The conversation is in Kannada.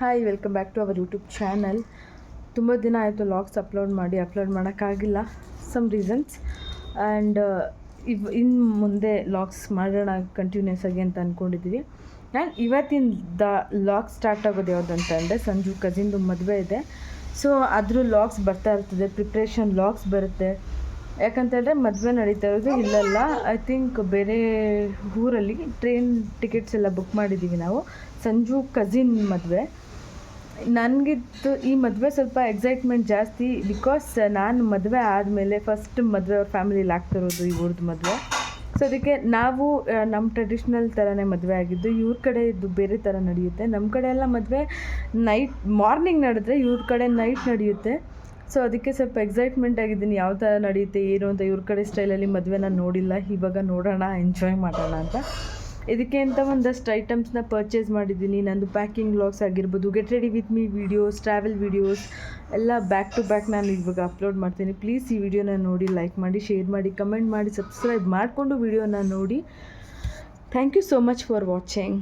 Hi, welcome back to our YouTube channel. ತುಂಬ ದಿನ ಆಯಿತು ಲಾಗ್ಸ್ ಅಪ್ಲೋಡ್ ಮಾಡೋಕ್ಕಾಗಿಲ್ಲ, ಸಮ್ ರೀಸನ್ಸ್. ಆ್ಯಂಡ್ ಇನ್ನು ಮುಂದೆ ಲಾಗ್ಸ್ ಮಾಡೋಣ ಕಂಟಿನ್ಯೂಸ್ ಆಗಿ ಅಂತ ಅಂದ್ಕೊಂಡಿದ್ದೀವಿ. ಆ್ಯಂಡ್ ಇವತ್ತಿಂದ ಲಾಗ್ ಸ್ಟಾರ್ಟ್ ಆಗೋದು ಯಾವುದಂತಂದರೆ, ಸಂಜು ಕಸಿನ್ದು ಮದುವೆ ಇದೆ. ಸೊ ಅದ್ರ ಲಾಗ್ಸ್ ಬರ್ತಾ ಇರ್ತದೆ, ಪ್ರಿಪ್ರೇಷನ್ ಲಾಗ್ಸ್ ಬರುತ್ತೆ. ಯಾಕಂತೇಳಿದ್ರೆ ಮದುವೆ ನಡೀತಾ ಇರೋದು ಇಲ್ಲೆಲ್ಲ, ಐ ಥಿಂಕ್ ಬೇರೆ ಊರಲ್ಲಿ ಟ್ರೈನ್ ಟಿಕೆಟ್ಸ್ ಎಲ್ಲ ಬುಕ್ ಮಾಡಿದ್ದೀವಿ ನಾವು. ಸಂಜು ಕಸಿನ್ ಮದುವೆ. ನನಗಿತ್ತು ಈ ಮದುವೆ ಸ್ವಲ್ಪ ಎಕ್ಸೈಟ್ಮೆಂಟ್ ಜಾಸ್ತಿ, ಬಿಕಾಸ್ ನಾನು ಮದುವೆ ಆದಮೇಲೆ ಫಸ್ಟ್ ಮದುವೆ ಅವ್ರ ಫ್ಯಾಮಿಲಿಲಿ ಆಗ್ತಿರೋದು ಇವ್ರದ್ದು ಮದುವೆ. ಸೊ ಅದಕ್ಕೆ ನಾವು ನಮ್ಮ ಟ್ರೆಡಿಷ್ನಲ್ ಥರನೇ ಮದುವೆ ಆಗಿದ್ದು. ಇವ್ರ ಕಡೆ ಇದು ಬೇರೆ ಥರ ನಡೆಯುತ್ತೆ. ನಮ್ಮ ಕಡೆ ಎಲ್ಲ ಮದುವೆ ಮಾರ್ನಿಂಗ್ ನಡೆದ್ರೆ, ಇವ್ರ ಕಡೆ ನೈಟ್ ನಡೆಯುತ್ತೆ. ಸೊ ಅದಕ್ಕೆ ಸ್ವಲ್ಪ ಎಕ್ಸೈಟ್ಮೆಂಟ್ ಆಗಿದ್ದೀನಿ, ಯಾವ ಥರ ನಡೆಯುತ್ತೆ ಏನು ಅಂತ. ಇವ್ರ ಕಡೆ ಸ್ಟೈಲಲ್ಲಿ ಮದುವೆ ನಾನು ನೋಡಿಲ್ಲ, ಇವಾಗ ನೋಡೋಣ, ಎಂಜಾಯ್ ಮಾಡೋಣ ಅಂತ. ಇದಕ್ಕೆ ಅಂತ ಒಂದಷ್ಟು ಐಟಮ್ಸ್ನ ಪರ್ಚೇಸ್ ಮಾಡಿದ್ದೀನಿ. ನಂದು ಪ್ಯಾಕಿಂಗ್ ವ್ಲಾಗ್ಸ್ ಆಗಿರ್ಬೋದು, get ready with me videos, travel videos ಎಲ್ಲ ಬ್ಯಾಕ್ ಟು ಬ್ಯಾಕ್ ನಾನು ಇವಾಗ ಅಪ್ಲೋಡ್ ಮಾಡ್ತೀನಿ. ಪ್ಲೀಸ್ ಈ ವಿಡಿಯೋನ ನೋಡಿ, ಲೈಕ್ ಮಾಡಿ, ಶೇರ್ ಮಾಡಿ, ಕಮೆಂಟ್ ಮಾಡಿ, ಸಬ್ಸ್ಕ್ರೈಬ್ ಮಾಡಿಕೊಂಡು ವಿಡಿಯೋನ ನೋಡಿ. Thank you so much for watching.